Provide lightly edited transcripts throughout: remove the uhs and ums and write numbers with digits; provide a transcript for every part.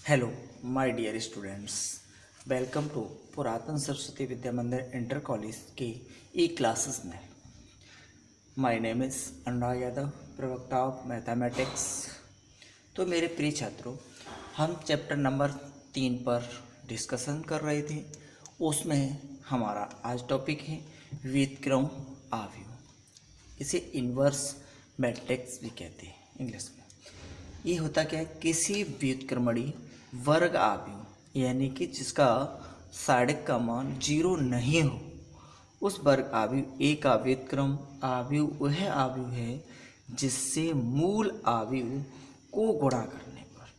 Hello, my dear students. Welcome to पुरातन सरस्वती विद्या मंदिर inter college के ई क्लासेस में. My name is Anurag Yadav, प्रवक्ता ऑफ मैथमेटिक्स. तो मेरे प्रिय छात्रों, हम चैप्टर नंबर 3 पर डिस्कशन कर रहे थे. उसमें हमारा आज टॉपिक है व्युत्क्रम आव्यूह. इसे इन्वर्स मैट्रिक्स भी कहते हैं इंग्लिश में. ये होता क्या है, किसी व्युत्क्रमणीय वर्ग आव्यूह यानी कि जिसका सारणिक का मान 0 नहीं हो, उस वर्ग आव्यूह ए का व्युत्क्रम आव्यूह वह आव्यूह है जिससे मूल आव्यूह को गुणा करने पर,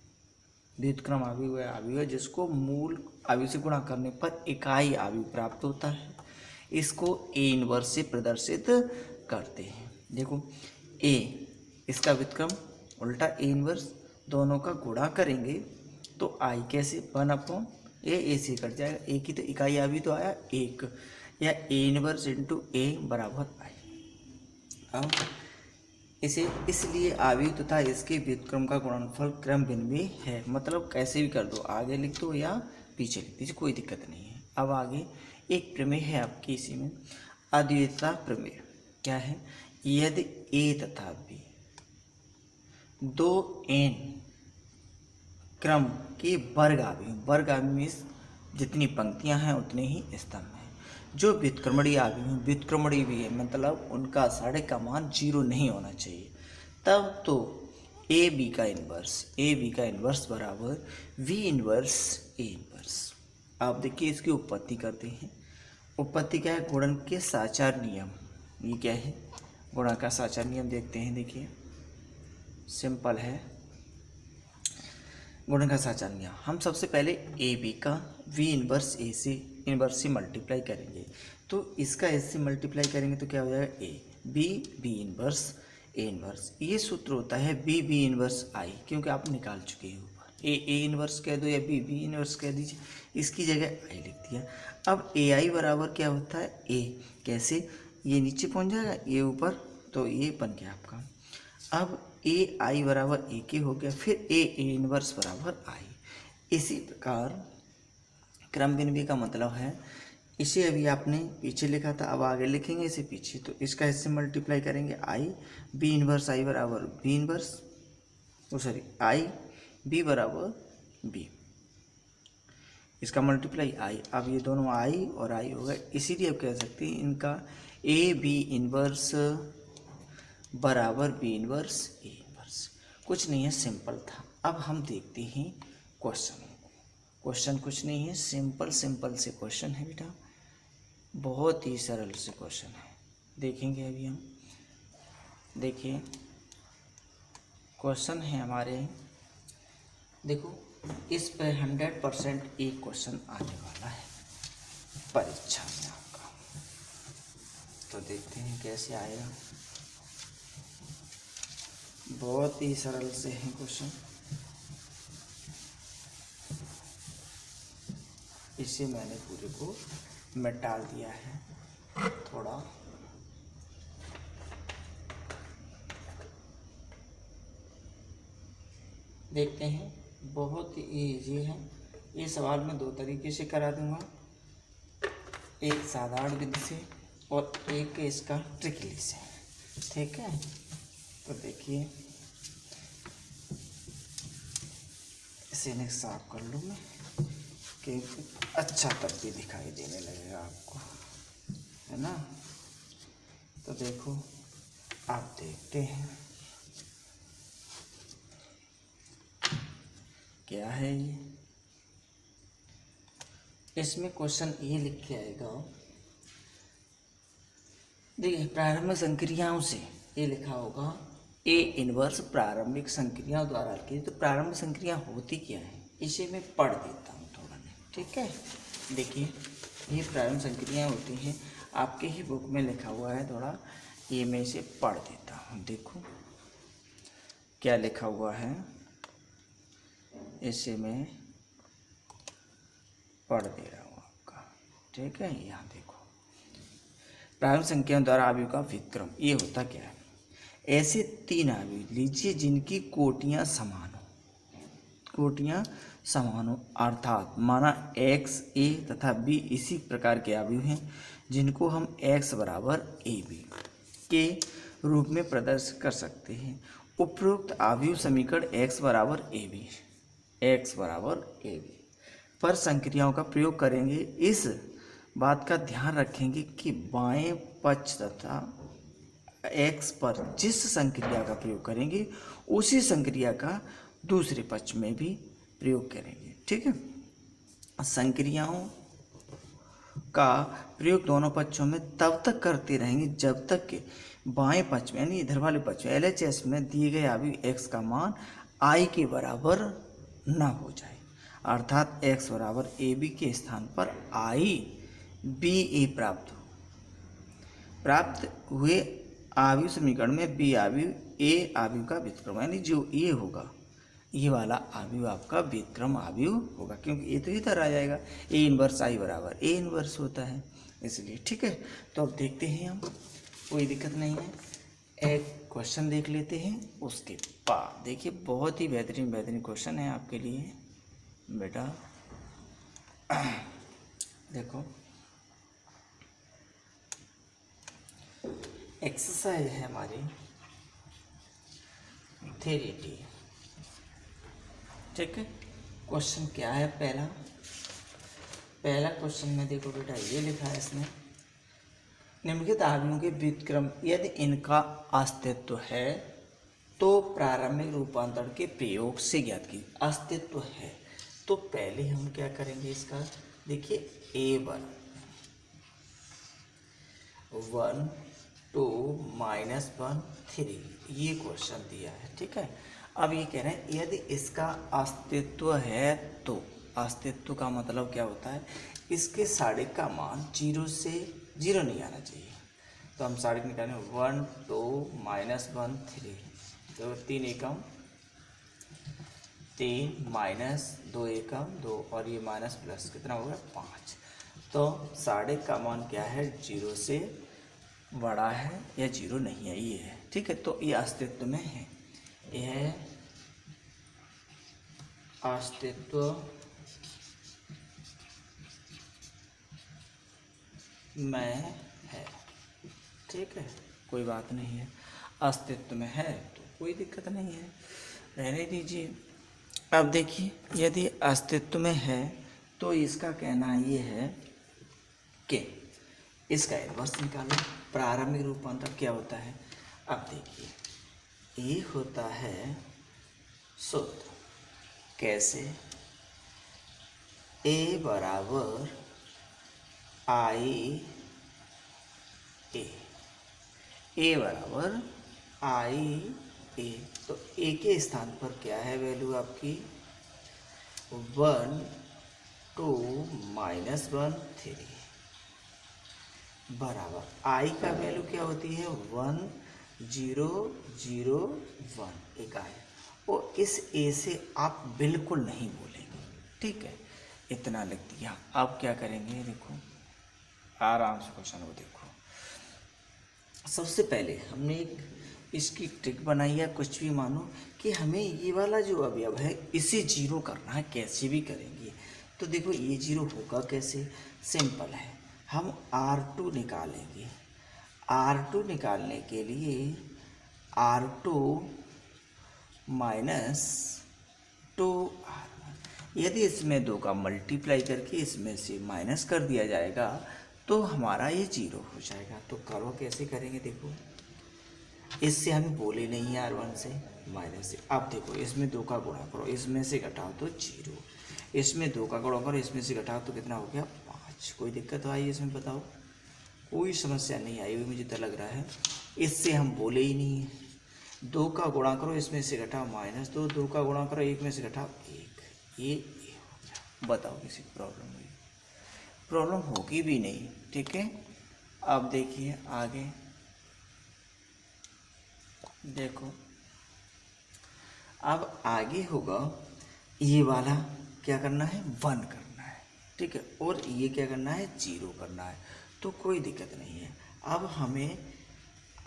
व्युत्क्रम आव्यूह वह आव्यूह है जिसको मूल आव्यूह से गुणा करने पर इकाई आव्यूह प्राप्त होता है. इसको ए इनवर्स से प्रदर्शित करते हैं. देखो ए, इसका व्युत्क्रम उल्टा ए इनवर्स, दोनों का गुणा करेंगे तो आई कैसे 1/a, ए से कट जाएगा. ए की तो इकाई आव्यूह तो आया 1, या ए इनवर्स इंटू ए बराबर आई. अब इसे इसलिए आव्यूह तथा इसके व्युत्क्रम का गुणनफल क्रम भिन्न है. मतलब कैसे भी कर दो, आगे लिख दो या पीछे लिख दीजिए, कोई दिक्कत नहीं है. अब आगे एक प्रमेय है आपकी इसी में, अद्वितीयता प्रमेय. क्या है, यदि ए तथा बी दो n क्रम के वर्ग आव्यूह में जितनी पंक्तियां हैं उतने ही स्तंभ हैं. जो व्युत्क्रमणीय आव्यूह हैं, व्युत्क्रमणीय भी है मतलब उनका सारणिक का मान 0 नहीं होना चाहिए. तब तो ए बी का इन्वर्स बराबर वी इन्वर्स ए इन्वर्स. आप देखिए इसकी उत्पत्ति करते हैं. उत्पत्ति क्या है, गुणन के साचार नियम. ये क्या है, गुणन का साचार नियम देखते हैं. देखिए सिंपल है गुणन का साचार नियम. हम सबसे पहले ए बी का वी इन्वर्स ए से इन्वर्स से मल्टीप्लाई करेंगे. तो इसका एस से मल्टीप्लाई करेंगे तो क्या हो जाएगा, A B inverse A inverse. ये सूत्र होता है बी इन्वर्स आई, क्योंकि आप निकाल चुके हैं ऊपर. ए इन्वर्स कह दो या बी इन्वर्स कह दीजिए, इसकी जगह आई लिख दिया. अब ए आई बराबर क्या होता है, ए. कैसे, ये नीचे पहुंच जाएगा, ये ऊपर, तो ये बन गया आपका. अब ए आई बराबर ए के हो गया, फिर ए इन्वर्स बराबर आई. इसी प्रकार क्रम भिन्न का मतलब है, इसे अभी आपने पीछे लिखा था, अब आगे लिखेंगे इसे पीछे. तो इसका इससे मल्टीप्लाई करेंगे, आई बी इन्वर्स आई बराबर बी इन्वर्स, आई बी बराबर बी. इसका मल्टीप्लाई आई. अब ये दोनों आई और आई हो गए, इसीलिए आप कह सकते हैं इनका ए बी इन्वर्स बराबर बी इन्वर्स ए इन्वर्स. कुछ नहीं है, सिंपल था. अब हम देखते हैं क्वेश्चन कुछ नहीं है, सिंपल से क्वेश्चन है बेटा, बहुत ही सरल से क्वेश्चन है. देखेंगे अभी हम. देखिए क्वेश्चन है हमारे, देखो इस पे 100% एक क्वेश्चन आने वाला है परीक्षा में आपका. तो देखते हैं कैसे आएगा. बहुत ही सरल से है क्वेश्चन. इसे मैंने पूरे को मिटा दिया है थोड़ा. देखते हैं, बहुत ही ईजी है. ये सवाल मैं 2 तरीके से करा दूंगा, एक साधारण विधि से और एक इसका ट्रिकली से. ठीक है, तो देखिए इसे ने साफ कर लूँ मैं कि अच्छा तब भी दिखाई देने लगेगा आपको, है ना. तो देखो आप देखते हैं क्या है ये. इसमें क्वेश्चन ये लिख के आएगा, देखिए प्रारंभिक संक्रियाओं से ये लिखा होगा ए इन्वर्स प्रारंभिक संक्रियाओं द्वारा की. तो प्रारंभिक संक्रिया होती क्या है, इसे मैं पढ़ देता हूँ थोड़ा. ठीक है, देखिए ये प्रारंभिक संक्रियाएं होती हैं, आपके ही बुक में लिखा हुआ है थोड़ा, ये मैं इसे पढ़ देता हूँ. देखो क्या लिखा हुआ है, इसे मैं पढ़ दे रहा हूँ आपका. ठीक है, यहाँ देखो प्रारंभिक संख्याओं द्वारा आव्यूह का व्युत्क्रम. ये होता क्या है, ऐसे 3 आव्यूह लीजिए जिनकी कोटियाँ समान हो. कोटियाँ समान हो, अर्थात माना एक्स ए तथा बी इसी प्रकार के अवयव हैं जिनको हम एक्स बराबर ए बी के रूप में प्रदर्शित कर सकते हैं। उपरोक्त अवयव समीकरण एक्स बराबर ए बी पर संक्रियाओं का प्रयोग करेंगे। इस बात का ध्यान रखेंगे कि बाएं पक्ष तथा एक्स पर जिस संक्रिया का प्रयोग करेंगे उसी संक्रिया का दूसरे पक्ष में भी प्रयोग करेंगे। ठीक है, संक्रियाओं का प्रयोग दोनों पक्षों में तब तक करते रहेंगे जब तक कि बाएं पक्ष में यानी इधर वाले पक्ष में LHS में दिए गए अवयव x का मान i के बराबर ना हो जाए, अर्थात x बराबर ए बी के स्थान पर i बी ए प्राप्त हुए अवयव समीकरण में बी अवयव ए अवयव का व्युत्क्रम यानी जो ये होगा ये वाला अवयव आपका व्युत्क्रम अवयव होगा, क्योंकि ये तो इधर आ जाएगा। ए इनवर्स आई बराबर ए इनवर्स होता है इसलिए। ठीक है, तो अब देखते हैं हम, कोई दिक्कत नहीं है। एक क्वेश्चन देख लेते हैं, उसके बाद देखिए बहुत ही बेहतरीन क्वेश्चन है आपके लिए बेटा। देखो एक्सरसाइज है हमारी 3D। ठीक है, क्वेश्चन क्या है? पहला क्वेश्चन में देखो बेटा ये लिखा है इसमें, निम्नलिखित अवयवों के व्युत्क्रम यदि इनका अस्तित्व है तो प्रारंभिक रूपांतरण के प्रयोग से ज्ञात कीजिए। अस्तित्व है तो पहले हम क्या करेंगे इसका, देखिए a1 1 2 -1 3 ये क्वेश्चन दिया है। ठीक है, अब ये कह रहे हैं यदि इसका अस्तित्व है तो, अस्तित्व का मतलब क्या होता है, इसके सारे का मान 0 से 0 नहीं आना चाहिए। तो हम सारे निकालें 1 2 -1 3, तो 3 एकम 3 -2 एकम 2 और ये माइनस प्लस कितना हो गया 5। तो सारे का मान क्या है, 0 से बड़ा है या 0 नहीं है, ये है। ठीक है, तो ये अस्तित्व में है, यह अस्तित्व में है। ठीक है, कोई बात नहीं है, अस्तित्व में है तो कोई दिक्कत नहीं है, रहने दीजिए। अब देखिए यदि अस्तित्व में है तो इसका कहना ये है कि इसका इनवर्स निकालो। प्रारंभिक रूपांतर क्या होता है, अब देखिए ये होता है शुद्ध, कैसे, a बराबर आई ए बराबर आई ए, तो a के स्थान पर क्या है वैल्यू आपकी 1 2 -1 3 बराबर i का वैल्यू क्या होती है 1 0 0 1 एक आया, और इस a से आप बिल्कुल नहीं बोलेंगे। ठीक है, इतना लिख दिया। अब क्या करेंगे, देखो आराम से क्वेश्चन को देखो। सबसे पहले हमने एक इसकी ट्रिक बनाई है, कुछ भी मानो कि हमें ये वाला जो अवयव है इसे 0 करना है, कैसे भी करेंगे। तो देखो ये 0 होगा कैसे, सिंपल है, हम R2 निकालेंगे। R2 निकालने के लिए R2 - 2R1, यदि इसमें 2 का मल्टीप्लाई करके इसमें से माइनस कर दिया जाएगा तो हमारा ये 0 हो जाएगा। तो करो कैसे करेंगे, देखो इससे हमें बोले नहीं है R1 से माइनस से। अब देखो इसमें 2 का गुणा करो, इसमें से घटाओ तो 0, इसमें 2 का गुणा करो, इसमें से घटाओ तो कितना हो गया 5। कोई दिक्कत तो आई इसमें, बताओ? कोई समस्या नहीं आई हुई मुझे तो लग रहा है, इससे हम बोले ही नहीं है। 2 का गुणा करो, इसमें से घटाओ -2, 2 का गुणा करो, 1 में से घटाओ 1, ये हो गया। बताओ किसी प्रॉब्लम हुई? प्रॉब्लम होगी भी नहीं। ठीक है, अब देखिए आगे, देखो अब आगे होगा ये वाला क्या करना है, 1 करना है। ठीक है, और ये क्या करना है, 0 करना है, तो कोई दिक्कत नहीं है। अब हमें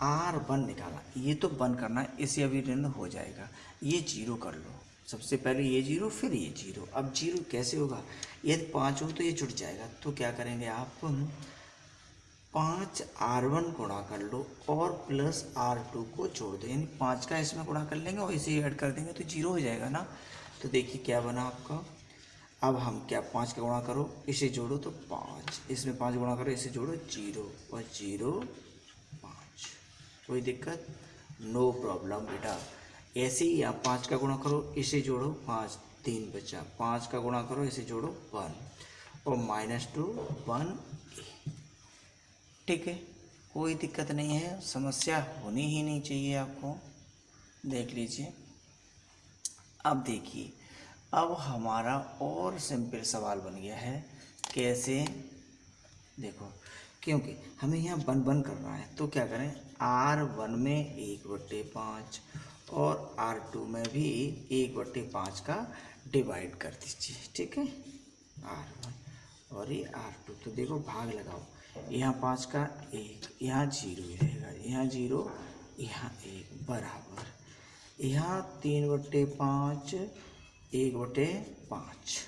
R1 निकालना, ये तो 1 करना है, इसे अभी ऋण हो जाएगा, ये 0 कर लो, सबसे पहले ये जीरो फिर ये जीरो। अब जीरो कैसे होगा, यदि 5 हो तो ये जुड़ जाएगा। तो क्या करेंगे आप, 5R1 गुणा कर लो और प्लस R2 को जोड़ दो, यानी 5 का इसमें गुणा कर लेंगे और इसे ऐड कर देंगे तो जीरो हो जाएगा ना। तो देखिए क्या बना आपका। अब हम क्या, 5 का गुणा करो इसे जोड़ो तो 5, इसमें 5 गुणा करो इसे जोड़ो, जीरो और जीरो 5। कोई दिक्कत, नो प्रॉब्लम बेटा। ऐसे ही आप 5 का गुणा करो इसे जोड़ो 5, 3 बचा, 5 का गुणा करो इसे जोड़ो 1 और -2 1। ठीक है, कोई दिक्कत नहीं है, समस्या होनी ही नहीं चाहिए आपको। देख लीजिए। अब देखिए, अब हमारा और सिंपल सवाल बन गया है। कैसे, देखो, क्योंकि हमें यहाँ वन वन करना है तो क्या करें, R1 में 1/5 और R2 में भी 1/5 का डिवाइड कर दीजिए। ठीक है, R1 और ये R2। तो देखो भाग लगाओ, यहाँ 5 का 1, यहाँ 0 रहेगा, यहाँ 0, यहाँ 1 बराबर, यहाँ 3/5 1/5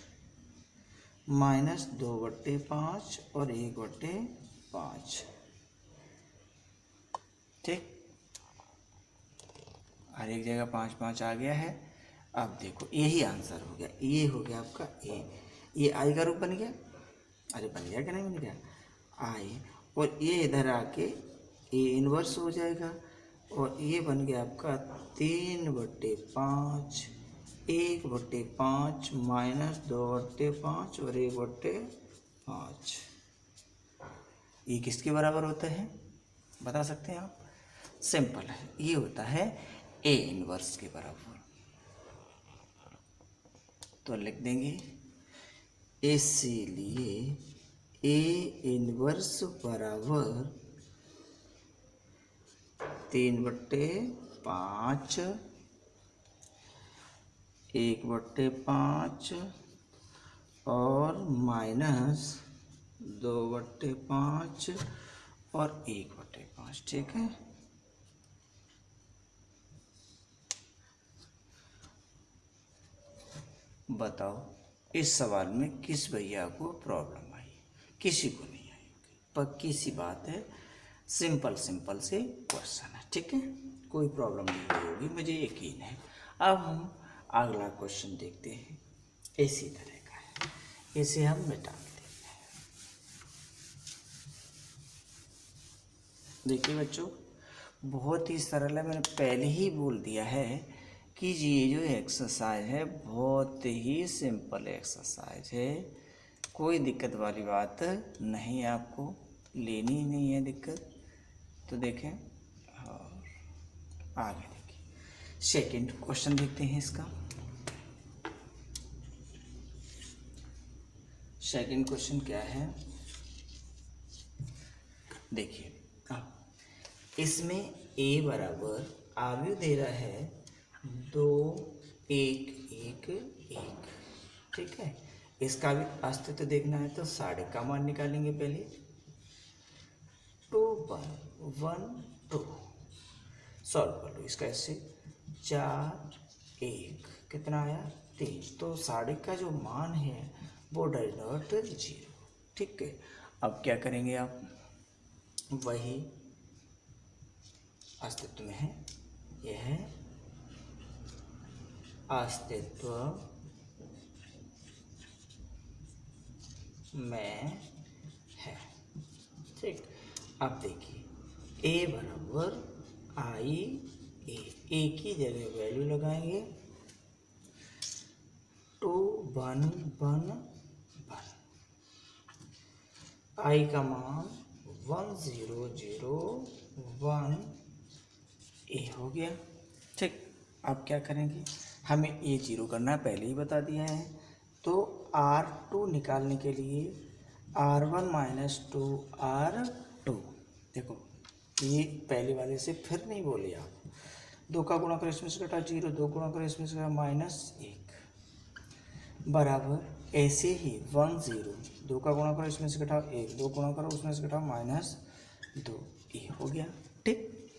-2/5 और 1/5। ठीक, हर एक जगह 5 5 आ गया है। अब देखो यही आंसर हो गया, ये हो गया आपका ए। ये आई का रूप बन गया, अरे बन गया कि नहीं बन गया, आई, और ये इधर आके ए इन्वर्स हो जाएगा और ये बन गया आपका 3/5 1/5 -2/5 और 1/5। ये किसके बराबर होता है बता सकते हैं आप? सिंपल है, ये होता है ए इन्वर्स के बराबर। तो लिख देंगे, इसीलिए ए इन्वर्स बराबर 3/5 1/5 और -2/5 और 1/5। ठीक है, बताओ इस सवाल में किस भैया को प्रॉब्लम आई? किसी को नहीं आई, पक्की सी बात है, सिंपल सिंपल से क्वेश्चन है। ठीक है, कोई प्रॉब्लम नहीं होगी, मुझे यकीन है। अब हम अगला क्वेश्चन देखते हैं, इसी तरह का है, इसे हम मिटा देते हैं। देखिए बच्चों, बहुत ही सरल है, मैंने पहले ही बोल दिया है कि ये जो एक्सरसाइज है बहुत ही सिंपल एक्सरसाइज है, कोई दिक्कत वाली बात नहीं है, आपको लेनी ही नहीं है दिक्कत। तो देखें और आगे देखिए, सेकंड क्वेश्चन देखते हैं इसका। सेकंड क्वेश्चन क्या है, देखिए, इसमें a बराबर आयु दे रहा है 2 1 1 1। ठीक है, इसका भी अस्तित्व देखना है तो साढ़े का मान निकालेंगे पहले, 2 1 1 2, सॉल्व कर लो इसका, ऐसे 4 1 कितना आया 3। तो साढ़े का जो मान है वो डज नॉट 0। ठीक है, अब क्या करेंगे आप, वही अस्तित्व में है, यह अस्तित्व में है। ठीक, अब देखिए a बराबर आई ए की जगह वैल्यू लगाएंगे 2 1 1 1, आई का मान 1 0 0 1 ए हो गया। ठीक, अब क्या करेंगे, हमें ए जीरो करना है, पहले ही बता दिया है। तो R2 निकालने के लिए R1 - 2 R2, देखो ये पहले वाले से फिर नहीं बोले आप, 2 का गुणा करो इसमें से घटा 0, 2 गुणा करो इसमें से -1 बराबर, ऐसे ही 1 0, 2 का गुणा करो इसमें से घटाओ 1, 2 गुणा करो उसमें से घटाओ -2, ये हो गया। ठीक,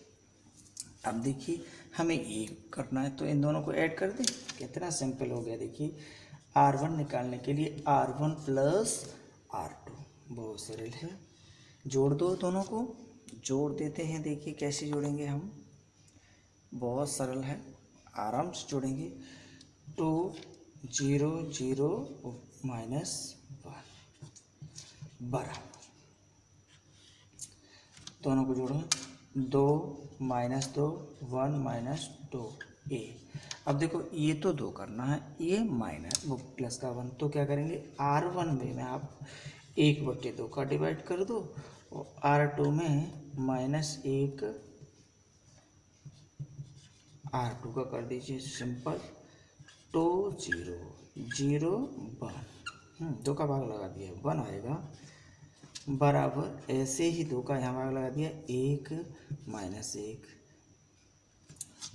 अब देखिए हमें ये करना है तो इन दोनों को ऐड कर दें। कितना सिंपल हो गया। देखिए R1 निकालने के लिए R1 प्लस R2 बहुत सरल है। जोड़ दो, दोनों को जोड़ देते हैं। देखिए कैसे जोड़ेंगे हम, बहुत सरल है, आराम से जोड़ेंगे। 2 0 0 -1 बराबर, दोनों को जोड़ो। 2 -2 1 -2 a। अब देखो ये तो 2 करना है, ये माइनस वो प्लस का 1, तो क्या करेंगे R1 में आप 1/2 का डिवाइड कर दो और R2 में -1 R2 का कर दीजिए सिंपल। 2 0 0 1, 2 का भाग लगा दिया 1 आएगा, बराबर ऐसे ही 2 का यहाँ भाग लगा दिया 1 -1,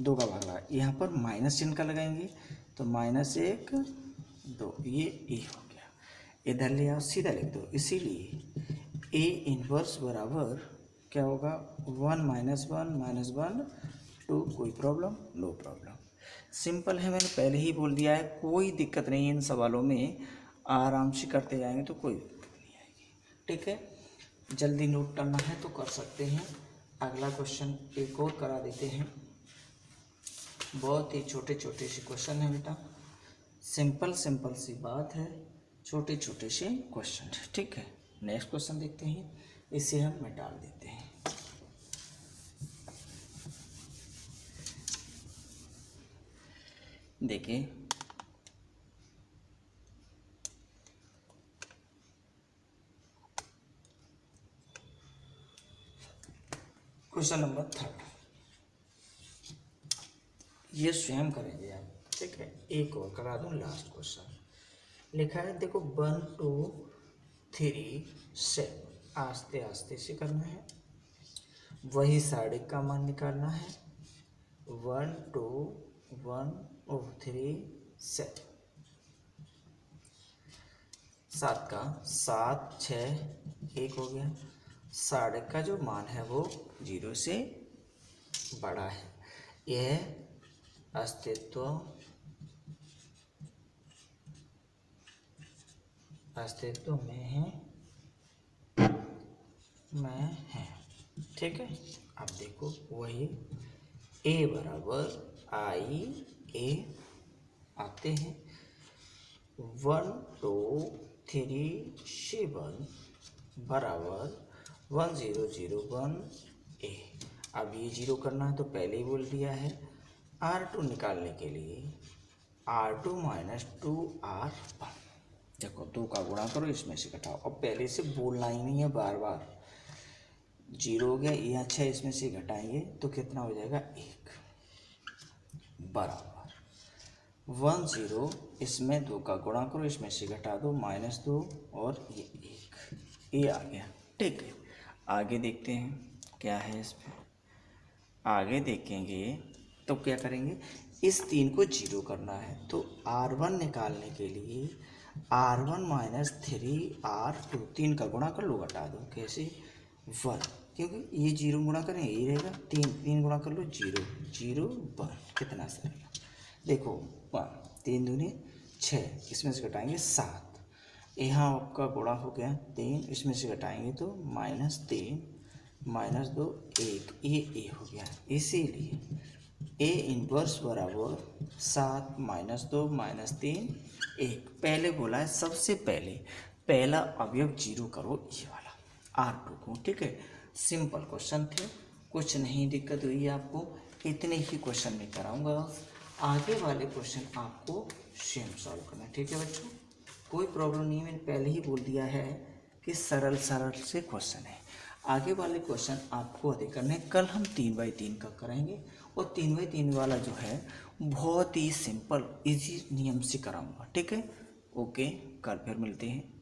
2 का भाग लगा, यहाँ पर माइनस चिन्ह का लगाएंगे तो -1 2, ये ए हो गया। इधर ले आओ, सीधा लिख दो। इसीलिए ए इनवर्स बराबर क्या होगा 1 -1 -1 2। कोई प्रॉब्लम? नो प्रॉब्लम, सिंपल है। मैंने पहले ही बोल दिया है, कोई दिक्कत नहीं है इन सवालों में, आराम से करते जाएंगे तो कोई दिक्कत नहीं आएगी। ठीक है, जल्दी नोट करना है तो कर सकते हैं। अगला क्वेश्चन एक और करा देते हैं। बहुत ही छोटे छोटे से क्वेश्चन है बेटा, सिंपल सिंपल सी बात है, छोटे छोटे से क्वेश्चन है। ठीक है, नेक्स्ट क्वेश्चन देखते हैं, इसे हम मिटा देते हैं। देखिए क्वेश्चन नंबर 3, ये स्वयं करेंगे आप। ठीक है, एक और करा दूं, लास्ट क्वेश्चन लिखा है। देखो 1 2 3 7, आस्ते आस्ते से करना है। वही साढ़े का मान निकालना है। 1 2 1 और 3 7, 7 का 7 6 1 हो गया। साढ़े का जो मान है वो 0 से बड़ा है। यह अस्तित्व में है। ठीक है, अब देखो वही a बराबर आई ए आते हैं। 1 2 3 7 बराबर 1 0 0 1 a। अब ये 0 करना है तो पहले ही बोल दिया है। R2 निकालने के लिए R2 - 2R1, देखो 2 का गुणा करो, इसमें से घटाओ। अब पहले से बोलना ही नहीं है बार बार। 0 हो गया, ये अच्छा है, इसमें से घटाएंगे तो कितना हो जाएगा 1, बराबर 1 0, इसमें 2 का गुणा करो, इसमें से घटा दो -2 और ये 1, ये आ गया। ठीक है, आगे देखते हैं क्या है इसमें। आगे देखेंगे तो क्या करेंगे, इस 3 को 0 करना है तो R1 निकालने के लिए R1 - 3R2, 3 का गुणा कर लो, घटा दो। कैसे 1, क्योंकि ये 0 गुणा करें यही रहेगा। 3 गुणा कर लो 0 0 1, कितना सरल। देखो 1 3 दूनी 6, इसमें से घटाएंगे 7, यहाँ आपका गुणा हो गया 3, इसमें से घटाएंगे तो -3 -2 1, ये ए हो गया। इसीलिए ए इनवर्स बराबर 7 -2 -3 1। पहले बोला है सबसे पहले पहला अवयव 0 करो, ये वाला R2 को। ठीक है, सिंपल क्वेश्चन थे, कुछ नहीं दिक्कत हुई आपको, इतने ही क्वेश्चन में कराऊंगा। आगे वाले क्वेश्चन आपको स्वयं सॉल्व करना है। ठीक है बच्चों, कोई प्रॉब्लम नहीं, मैंने पहले ही बोल दिया है कि सरल सरल से क्वेश्चन है। आगे वाले क्वेश्चन आपको अधिक करने, कल हम 3x3 का कराएंगे और 3x3 वाला जो है बहुत ही सिंपल इजी नियम से कराऊंगा। ठीक है, ओके, कल फिर मिलते हैं।